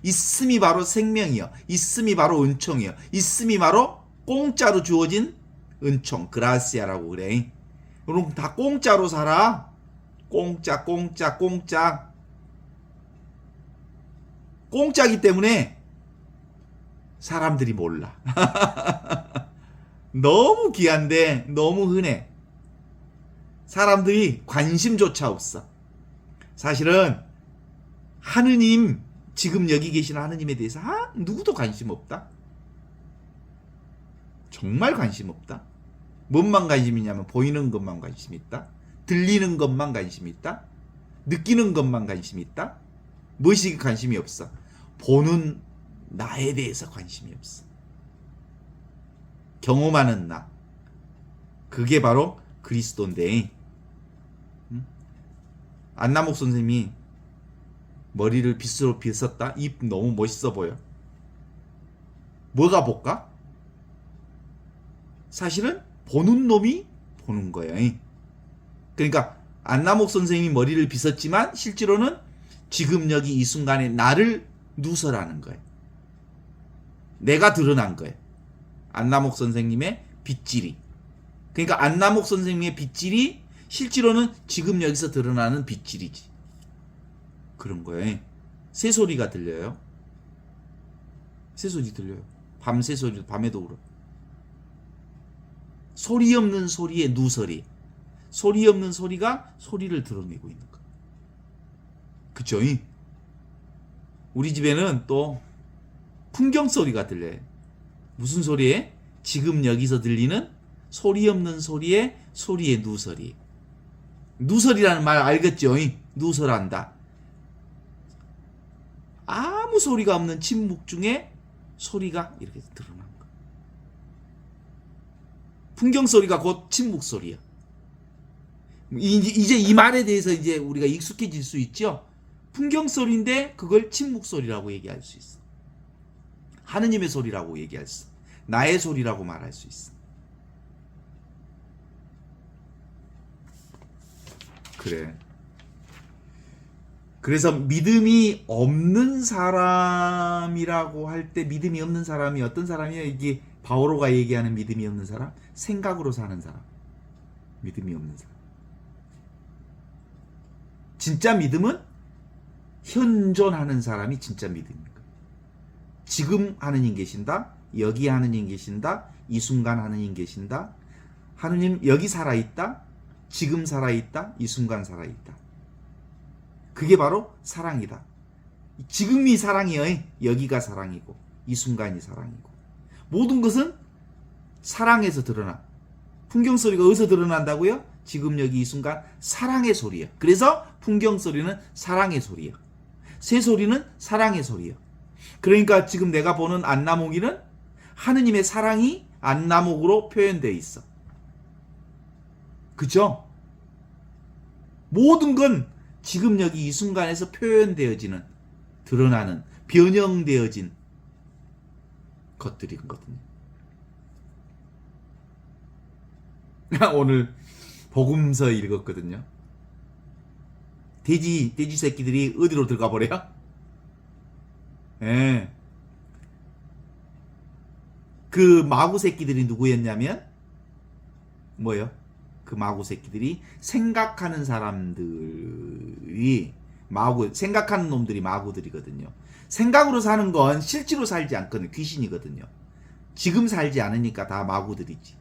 있음이 바로 생명이요. 있음이 바로 은총이요. 있음이 바로 공짜로 주어진 은총, 그라시아라고 그래. 그럼 다 공짜로 살아. 공짜. 공짜기 때문에 사람들이 몰라. 너무 귀한데 너무 흔해. 사람들이 관심조차 없어. 사실은 하느님, 지금 여기 계시는 하느님에 대해서 누구도 관심 없다. 정말 관심 없다. 뭔만 관심 있냐면 보이는 것만 관심 있다. 들리는 것만 관심 있다. 느끼는 것만 관심 있다. 무엇이 관심이 없어? 보는 나에 대해서 관심이 없어. 경험하는 나. 그게 바로 그리스도인데, 안나목 선생님이 머리를 빗으로 빗었다? 입 너무 멋있어 보여. 뭐가 볼까? 사실은 보는 놈이 보는 거예요. 그러니까 안나목 선생님이 머리를 빗었지만 실제로는 지금 여기 이 순간에 나를 누설하는 거예요. 내가 드러난 거예요. 안나목 선생님의 빗질이. 그러니까 안나목 선생님의 빗질이 실제로는 지금 여기서 드러나는 빗질이지. 그런 거예요. 새소리가 들려요. 새소리 들려요. 밤 새소리, 밤에도 울어. 소리 없는 소리의 누설이. 소리 없는 소리가 소리를 드러내고 있는 거. 그쵸? 우리 집에는 또 풍경 소리가 들려요. 무슨 소리에? 지금 여기서 들리는 소리 없는 소리의 누설이. 누설이라는 말 알겠죠? 누설한다. 아무 소리가 없는 침묵 중에 소리가 이렇게 드러난 거. 풍경 소리가 곧 침묵 소리야. 이제 이 말에 대해서 이제 우리가 익숙해질 수 있죠. 풍경 소리인데 그걸 침묵 소리라고 얘기할 수 있어. 하느님의 소리라고 얘기할 수 있어. 나의 소리라고 말할 수 있어. 그래. 그래서 믿음이 없는 사람이라고 할 때, 믿음이 없는 사람이 어떤 사람이야? 이게 바오로가 얘기하는 믿음이 없는 사람? 생각으로 사는 사람. 믿음이 없는 사람. 진짜 믿음은 현존하는 사람이 진짜 믿음입니다. 지금 하느님 계신다. 여기 하느님 계신다. 이 순간 하느님 계신다. 하느님 여기 살아있다. 지금 살아있다. 이 순간 살아있다. 그게 바로 사랑이다. 지금이 사랑이요. 여기가 사랑이고 이 순간이 사랑이고 모든 것은 사랑에서 드러나. 풍경 소리가 어디서 드러난다고요? 지금 여기 이 순간 사랑의 소리야. 그래서 풍경 소리는 사랑의 소리야. 새 소리는 사랑의 소리야. 그러니까 지금 내가 보는 안나목이는 하느님의 사랑이 안나목으로 표현되어 있어. 그죠? 모든 건 지금 여기 이 순간에서 표현되어지는, 드러나는, 변형되어진 것들이거든요. 오늘 복음서 읽었거든요. 돼지 새끼들이 어디로 들어가 버려요? 예. 그 마구 새끼들이 누구였냐면, 뭐요? 그 마구 새끼들이 생각하는 사람들이 생각하는 놈들이 마구들이거든요. 생각으로 사는 건 실제로 살지 않거든요. 귀신이거든요. 지금 살지 않으니까 다 마구들이지.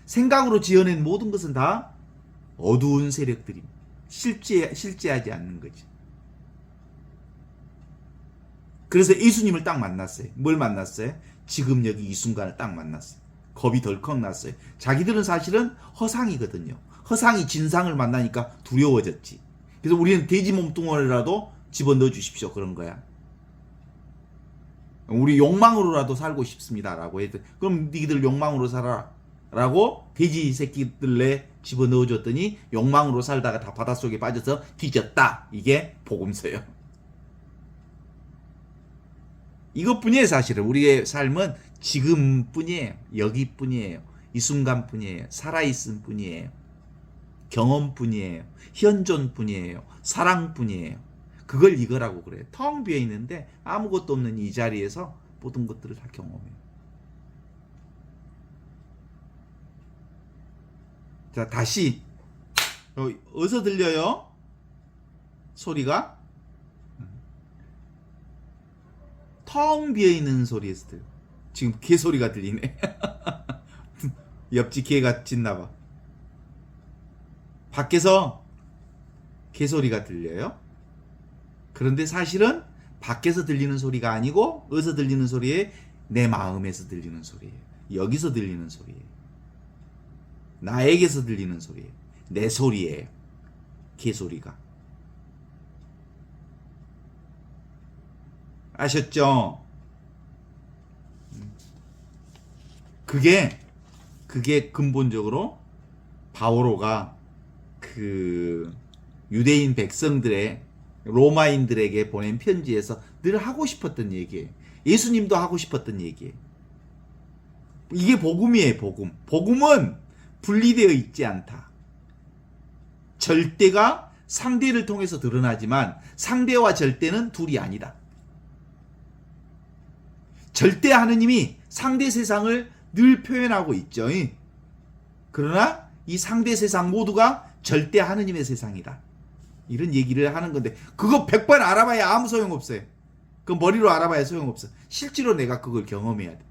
생각으로 지어낸 모든 것은 다 어두운 세력들입니다. 실제하지 않는 거지. 그래서 예수님을 딱 만났어요. 뭘 만났어요? 지금 여기 이 순간을 딱 만났어요. 겁이 덜컥 났어요. 자기들은 사실은 허상이거든요. 허상이 진상을 만나니까 두려워졌지. 그래서 우리는 돼지 몸뚱어리라도 집어넣어 주십시오. 그런 거야. 우리 욕망으로라도 살고 싶습니다라고 해도 그럼 니들 욕망으로 살아라 라고 돼지 새끼들에 집어넣어 줬더니 욕망으로 살다가 다 바닷속에 빠져서 뒤졌다. 이게 복음서예요. 이것뿐이에요. 사실은 우리의 삶은 지금뿐이에요. 여기뿐이에요. 이 순간뿐이에요. 살아있음 뿐이에요. 경험뿐이에요. 현존뿐이에요. 사랑뿐이에요. 그걸 이거라고 그래요. 텅 비어 있는데 아무것도 없는 이 자리에서 모든 것들을 다 경험해요. 자, 다시 어디서 들려요? 소리가 텅 비어 있는 소리에서 들려. 지금 개 소리가 들리네. 옆집 개가 짖나 봐. 밖에서 개소리가 들려요. 그런데 사실은 밖에서 들리는 소리가 아니고 어디서 들리는 소리에 내 마음에서 들리는 소리예요. 여기서 들리는 소리예요. 나에게서 들리는 소리예요. 내 소리예요. 개소리가. 아셨죠? 그게 근본적으로 바오로가 그 유대인 백성들의 로마인들에게 보낸 편지에서 늘 하고 싶었던 얘기예요. 예수님도 하고 싶었던 얘기예요. 이게 복음이에요, 복음. 복음은 분리되어 있지 않다. 절대가 상대를 통해서 드러나지만 상대와 절대는 둘이 아니다. 절대 하느님이 상대 세상을 늘 표현하고 있죠. 그러나 이 상대 세상 모두가 절대 하느님의 세상이다. 이런 얘기를 하는 건데 그거 100번 알아봐야 아무 소용없어요. 그 머리로 알아봐야 소용없어. 실제로 내가 그걸 경험해야 돼.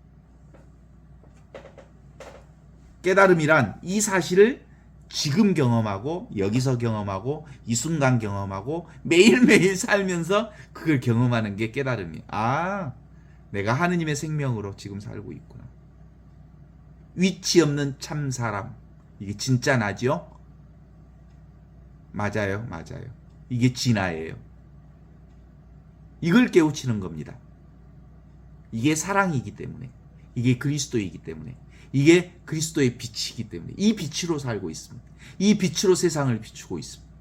깨달음이란 이 사실을 지금 경험하고 여기서 경험하고 이 순간 경험하고 매일매일 살면서 그걸 경험하는 게 깨달음이에요. 아, 내가 하느님의 생명으로 지금 살고 있구나. 위치 없는 참 사람. 이게 진짜 나죠? 맞아요, 맞아요. 이게 진화예요. 이걸 깨우치는 겁니다. 이게 사랑이기 때문에, 이게 그리스도이기 때문에, 이게 그리스도의 빛이기 때문에 이 빛으로 살고 있습니다. 이 빛으로 세상을 비추고 있습니다.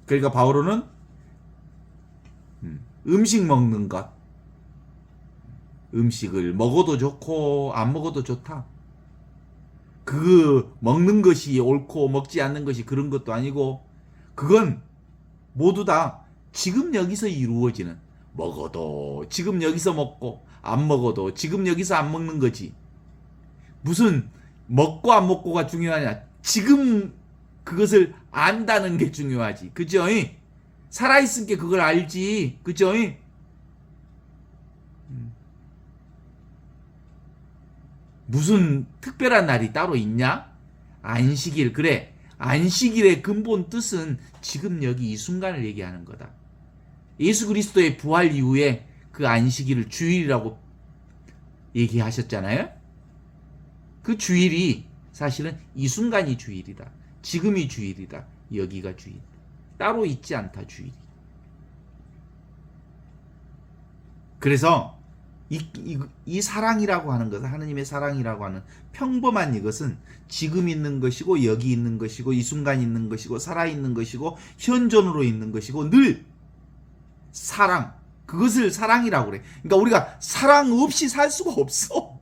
그러니까 바오로는 음식 먹는 것, 음식을 먹어도 좋고 안 먹어도 좋다. 그 먹는 것이 옳고 먹지 않는 것이 그런 것도 아니고 그건 모두 다 지금 여기서 이루어지는, 먹어도 지금 여기서 먹고 안 먹어도 지금 여기서 안 먹는 거지. 무슨 먹고 안 먹고가 중요하냐. 지금 그것을 안다는 게 중요하지. 그죠? 살아있으니까 그걸 알지. 그죠? 무슨 특별한 날이 따로 있냐? 안식일. 그래. 안식일의 근본 뜻은 지금 여기 이 순간을 얘기하는 거다. 예수 그리스도의 부활 이후에 그 안식일을 주일이라고 얘기하셨잖아요. 그 주일이 사실은 이 순간이 주일이다. 지금이 주일이다. 여기가 주일. 따로 있지 않다, 주일이. 그래서 이 사랑이라고 하는 것은, 하느님의 사랑이라고 하는 평범한 이것은 지금 있는 것이고 여기 있는 것이고 이 순간 있는 것이고 살아있는 것이고 현존으로 있는 것이고 늘 사랑, 그것을 사랑이라고 그래. 그러니까 우리가 사랑 없이 살 수가 없어.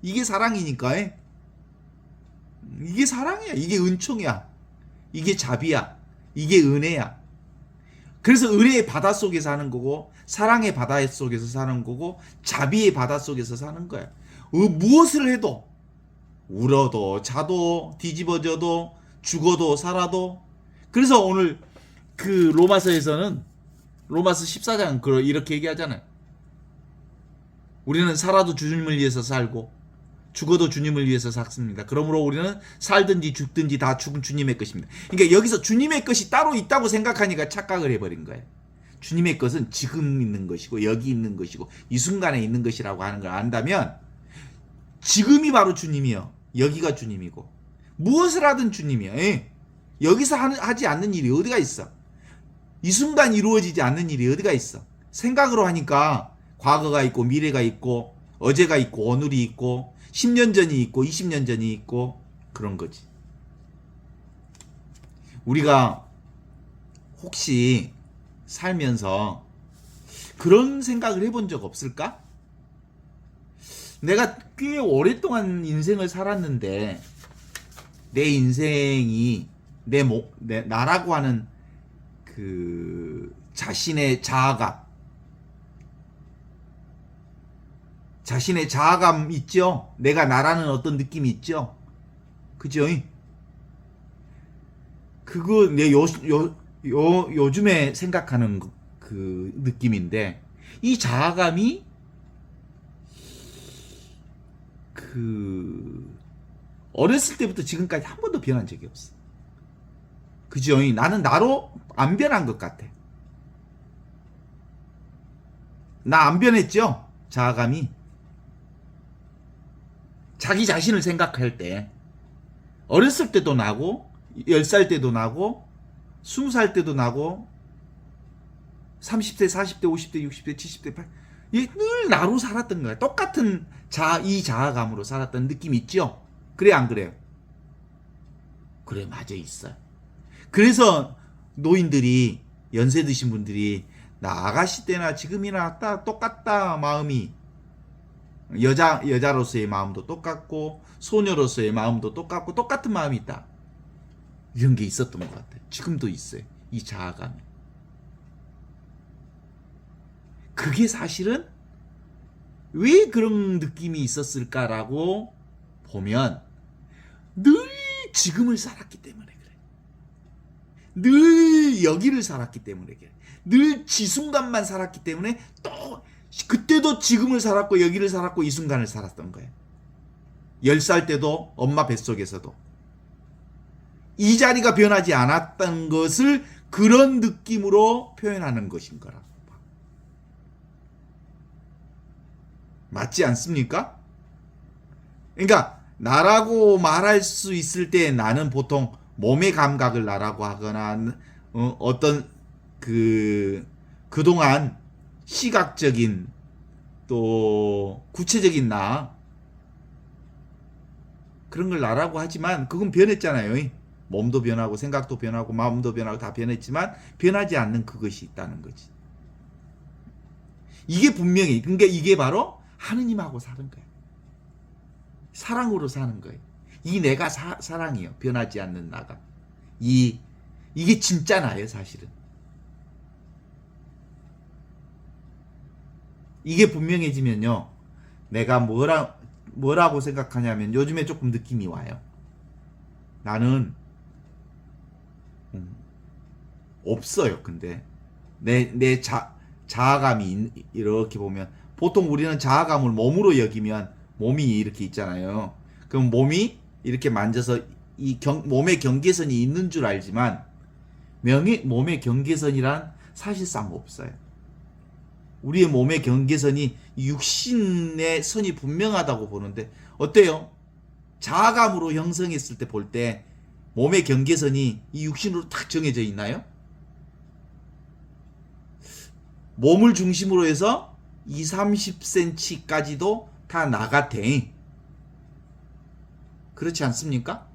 이게 사랑이니까. 이게 사랑이야. 이게 은총이야. 이게 자비야. 이게 은혜야. 그래서 은혜의 바다 속에 사는 거고 사랑의 바다 속에서 사는 거고 자비의 바다 속에서 사는 거야. 무엇을 해도, 울어도 자도 뒤집어져도 죽어도 살아도. 그래서 오늘 그 로마서에서는 로마서 14장 이렇게 얘기하잖아요. 우리는 살아도 주님을 위해서 살고 죽어도 주님을 위해서 샀습니다. 그러므로 우리는 살든지 죽든지 다 죽은 주님의 것입니다. 그러니까 여기서 주님의 것이 따로 있다고 생각하니까 착각을 해버린 거예요. 주님의 것은 지금 있는 것이고 여기 있는 것이고 이 순간에 있는 것이라고 하는 걸 안다면 지금이 바로 주님이요. 여기가 주님이고 무엇을 하든 주님이요. 여기서 하지 않는 일이 어디가 있어. 이 순간 이루어지지 않는 일이 어디가 있어. 생각으로 하니까 과거가 있고 미래가 있고 어제가 있고 오늘이 있고 10년 전이 있고 20년 전이 있고 그런 거지. 우리가 혹시 살면서 그런 생각을 해본 적 없을까? 내가 꽤 오랫동안 인생을 살았는데 내 인생이 나라고 하는 그 자신의 자아감 있죠? 내가 나라는 어떤 느낌이 있죠? 그죠? 그거 내 요즘에 생각하는 그 느낌인데 이 자아감이 그 어렸을 때부터 지금까지 한 번도 변한 적이 없어. 그죠? 나는 나로 안 변한 것 같아. 나 안 변했죠? 자아감이. 자기 자신을 생각할 때 어렸을 때도 나고 10살 때도 나고 20살 때도 나고 30대, 40대, 50대, 60대, 70대, 80대 늘 나로 살았던 거야. 똑같은 이 자아감으로 살았던 느낌 있죠? 그래 안 그래요? 그래 맞아 있어요. 그래서 노인들이 연세 드신 분들이 나 아가씨 때나 지금이나 똑같다 마음이 여자로서의 마음도 똑같고 소녀로서의 마음도 똑같고 똑같은 마음이 있다. 이런 게 있었던 것 같아요. 지금도 있어요. 이 자아감이. 그게 사실은 왜 그런 느낌이 있었을까라고 보면 늘 지금을 살았기 때문에 그래. 늘 여기를 살았기 때문에 그래. 늘 지순간만 살았기 때문에 또 그때도 지금을 살았고 여기를 살았고 이 순간을 살았던 거예요. 10살 때도 엄마 뱃속에서도 이 자리가 변하지 않았던 것을 그런 느낌으로 표현하는 것인 거라고 봐. 맞지 않습니까? 그러니까 나라고 말할 수 있을 때 나는 보통 몸의 감각을 나라고 하거나 어떤 그동안 시각적인 또 구체적인 나 그런 걸 나라고 하지만 그건 변했잖아요. 몸도 변하고 생각도 변하고 마음도 변하고 다 변했지만 변하지 않는 그것이 있다는 거지. 이게 분명히 그러니까 이게 바로 하느님하고 사는 거예요. 사랑으로 사는 거예요. 이 내가 사랑이에요. 변하지 않는 나가. 이게 진짜 나예요, 사실은. 이게 분명해지면요. 내가 뭐라고 생각하냐면 요즘에 조금 느낌이 와요. 나는 없어요. 근데 내 자아감이 이렇게 보면 보통 우리는 자아감을 몸으로 여기면 몸이 이렇게 있잖아요. 그럼 몸이 이렇게 만져서 몸의 경계선이 있는 줄 알지만 몸의 경계선이란 사실상 없어요. 우리의 몸의 경계선이 육신의 선이 분명하다고 보는데 어때요? 자아감으로 형성했을 때 볼 때 몸의 경계선이 이 육신으로 딱 정해져 있나요? 몸을 중심으로 해서 20-30cm까지도 다 나같대. 그렇지 않습니까?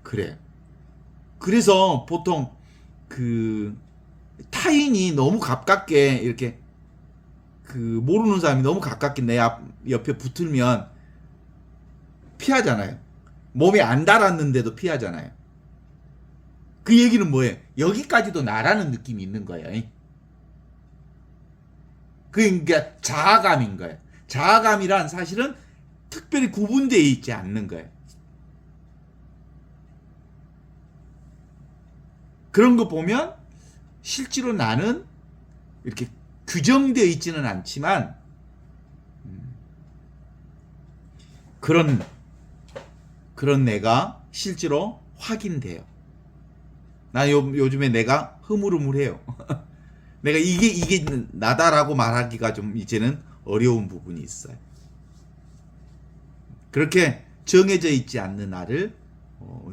그래. 그래서 보통 타인이 너무 가깝게 이렇게 모르는 사람이 너무 가깝게 내 옆에 붙으면 피하잖아요. 몸에 안 닿았는데도 피하잖아요. 그 얘기는 뭐예요? 여기까지도 나라는 느낌이 있는 거예요. 그러니까 자아감인 거예요. 자아감이란 사실은 특별히 구분되어 있지 않는 거예요. 그런 거 보면 실제로 나는 이렇게 규정되어 있지는 않지만 그런 내가 실제로 확인돼요. 나 요즘에 내가 흐물흐물해요. 내가 이게 나다라고 말하기가 좀 이제는 어려운 부분이 있어요. 그렇게 정해져 있지 않는 나를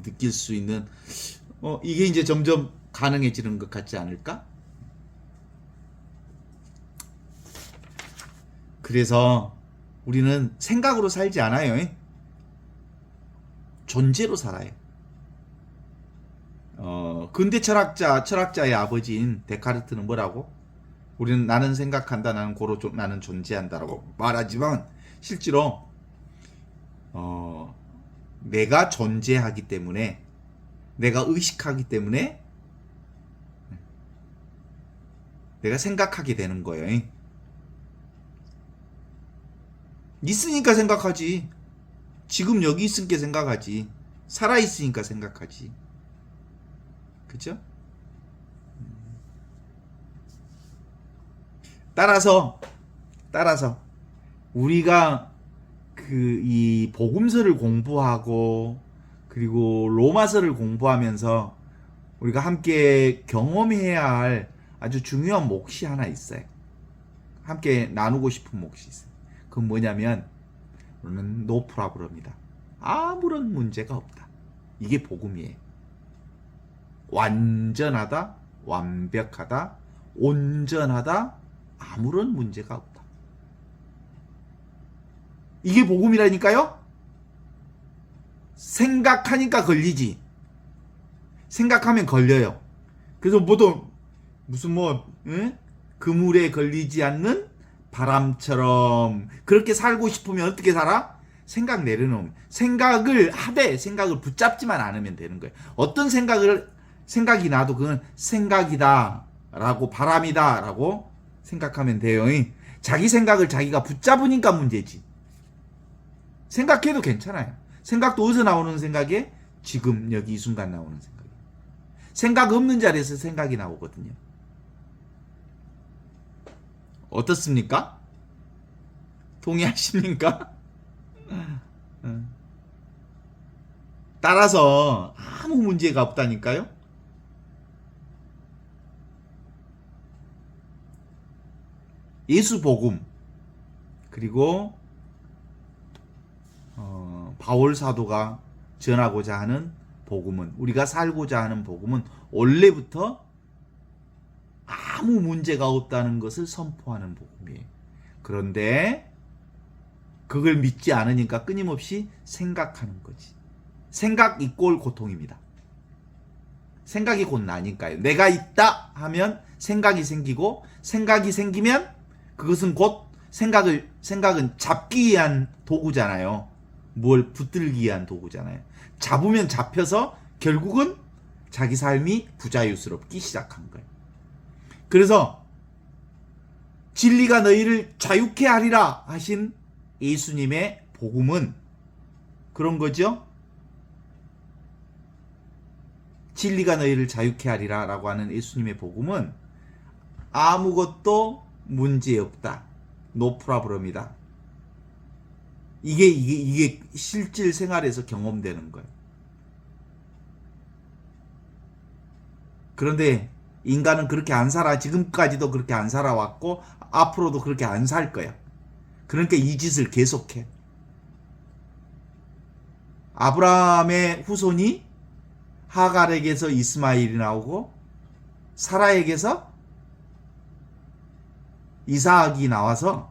느낄 수 있는 이게 이제 점점 가능해지는 것 같지 않을까? 그래서 우리는 생각으로 살지 않아요. 존재로 살아요. 근대 철학자의 아버지인 데카르트는 뭐라고? 우리는 나는 생각한다, 나는 존재한다라고 말하지만 실제로 내가 존재하기 때문에 내가 의식하기 때문에 내가 생각하게 되는 거예요. 있으니까 생각하지. 지금 여기 있으니까 생각하지. 살아있으니까 생각하지. 그죠? 따라서 우리가 이 복음서를 공부하고 그리고 로마서를 공부하면서 우리가 함께 경험해야 할 아주 중요한 몫이 하나 있어요. 함께 나누고 싶은 몫이 있어요. 그건 뭐냐면 우리는 노 프라블럼이다. 아무런 문제가 없다. 이게 복음이에요. 완전하다, 완벽하다, 온전하다, 아무런 문제가 없다. 이게 복음이라니까요. 생각하니까 걸리지. 생각하면 걸려요. 그래서 보통 무슨 그물에 걸리지 않는 바람처럼 그렇게 살고 싶으면 어떻게 살아? 생각 내려놓으면. 생각을 하되 생각을 붙잡지만 않으면 되는 거예요. 어떤 생각이 나도 그건 생각이다 라고, 바람이다 라고 생각하면 돼요. 자기 생각을 자기가 붙잡으니까 문제지. 생각해도 괜찮아요. 생각도 어디서 나오는 생각에? 지금 여기 이 순간 나오는 생각이에요. 생각 없는 자리에서 생각이 나오거든요. 어떻습니까? 동의하십니까? 따라서 아무 문제가 없다니까요. 예수 복음 그리고 바울 사도가 전하고자 하는 복음은, 우리가 살고자 하는 복음은 원래부터 아무 문제가 없다는 것을 선포하는 복음이에요. 그런데 그걸 믿지 않으니까 끊임없이 생각하는 거지. 생각 이꼴 고통입니다. 생각이 곧 나니까요. 내가 있다 하면 생각이 생기고, 생각이 생기면 그것은 곧 생각은 잡기 위한 도구잖아요. 뭘 붙들기 위한 도구잖아요. 잡으면 잡혀서 결국은 자기 삶이 부자유스럽기 시작한 거예요. 그래서 진리가 너희를 자유케 하리라 하신 예수님의 복음은 그런 거죠. 진리가 너희를 자유케 하리라 라고 하는 예수님의 복음은 아무것도 문제없다. 노 프라브럼이다. 이게 실질 생활에서 경험되는 거예요. 그런데 인간은 그렇게 안 살아. 지금까지도 그렇게 안 살아왔고 앞으로도 그렇게 안 살 거야. 그러니까 이 짓을 계속해. 아브라함의 후손이 하갈에게서 이스마엘이 나오고 사라에게서 이삭이 나와서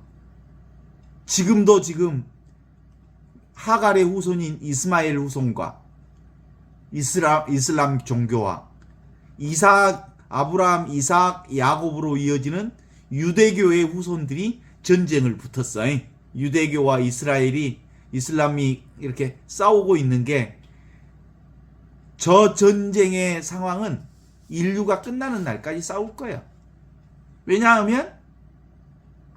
지금도 하갈의 후손인 이스마엘 후손과 이슬람 종교와 아브라함, 이삭, 야곱으로 이어지는 유대교의 후손들이 전쟁을 붙었어요. 유대교와 이슬람이 이렇게 싸우고 있는 게, 저 전쟁의 상황은 인류가 끝나는 날까지 싸울 거예요. 왜냐하면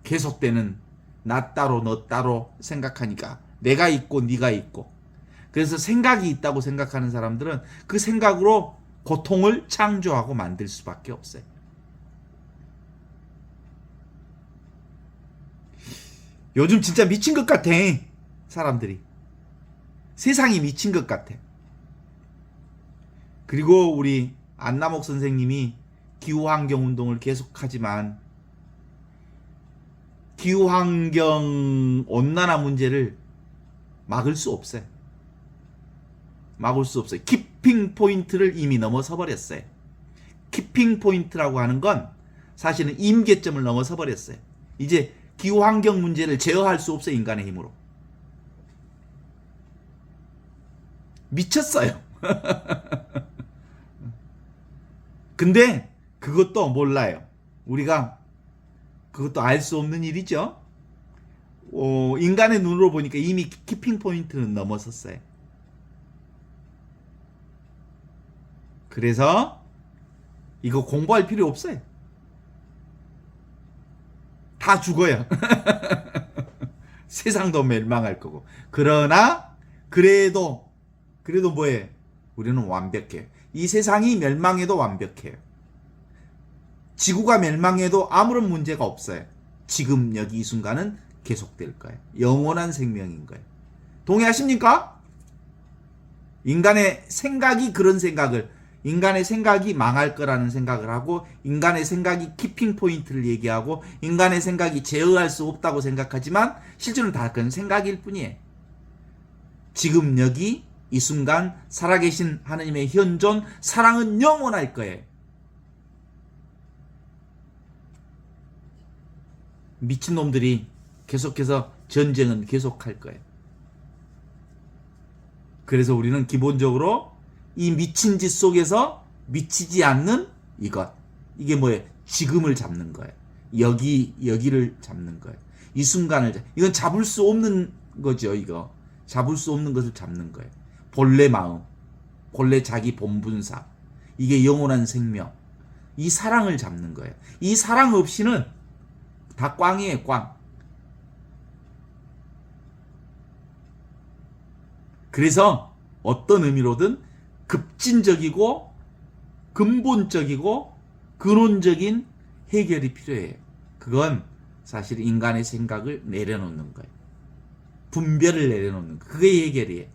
계속되는 나 따로 너 따로 생각하니까, 내가 있고 네가 있고. 그래서 생각이 있다고 생각하는 사람들은 그 생각으로 고통을 창조하고 만들 수밖에 없어요. 요즘 진짜 미친 것 같아. 사람들이. 세상이 미친 것 같아. 그리고 우리 안남옥 선생님이 기후환경 운동을 계속하지만 기후환경 온난화 문제를 막을 수 없어요. 막을 수 없어요. 키핑 포인트를 이미 넘어서 버렸어요. 키핑 포인트라고 하는 건 사실은 임계점을 넘어서 버렸어요. 이제 기후환경 문제를 제어할 수 없어요. 인간의 힘으로. 미쳤어요. 근데 그것도 몰라요. 우리가 그것도 알 수 없는 일이죠. 인간의 눈으로 보니까 이미 키핑 포인트는 넘어섰어요. 그래서 이거 공부할 필요 없어요. 다 죽어요. 세상도 멸망할 거고. 그러나 그래도 뭐예요? 우리는 완벽해요. 이 세상이 멸망해도 완벽해요. 지구가 멸망해도 아무런 문제가 없어요. 지금 여기 이 순간은 계속될 거예요. 영원한 생명인 거예요. 동의하십니까? 인간의 생각이 그런 생각을, 인간의 생각이 망할 거라는 생각을 하고, 인간의 생각이 키핑 포인트를 얘기하고, 인간의 생각이 제어할 수 없다고 생각하지만 실제로는 다 그런 생각일 뿐이에요. 지금 여기 이 순간 살아계신 하느님의 현존, 사랑은 영원할 거예요. 미친놈들이 계속해서 전쟁은 계속할 거예요. 그래서 우리는 기본적으로 이 미친 짓 속에서 미치지 않는 이것, 이게 뭐예요? 지금을 잡는 거예요. 여기를 잡는 거예요. 이 순간을, 이건 잡을 수 없는 거죠. 이거 잡을 수 없는 것을 잡는 거예요. 본래 마음, 본래 자기 본분사, 이게 영원한 생명, 이 사랑을 잡는 거예요. 이 사랑 없이는 다 꽝이에요. 꽝. 그래서 어떤 의미로든 급진적이고 근본적이고 근원적인 해결이 필요해요. 그건 사실 인간의 생각을 내려놓는 거예요. 분별을 내려놓는 거. 그게 해결이에요.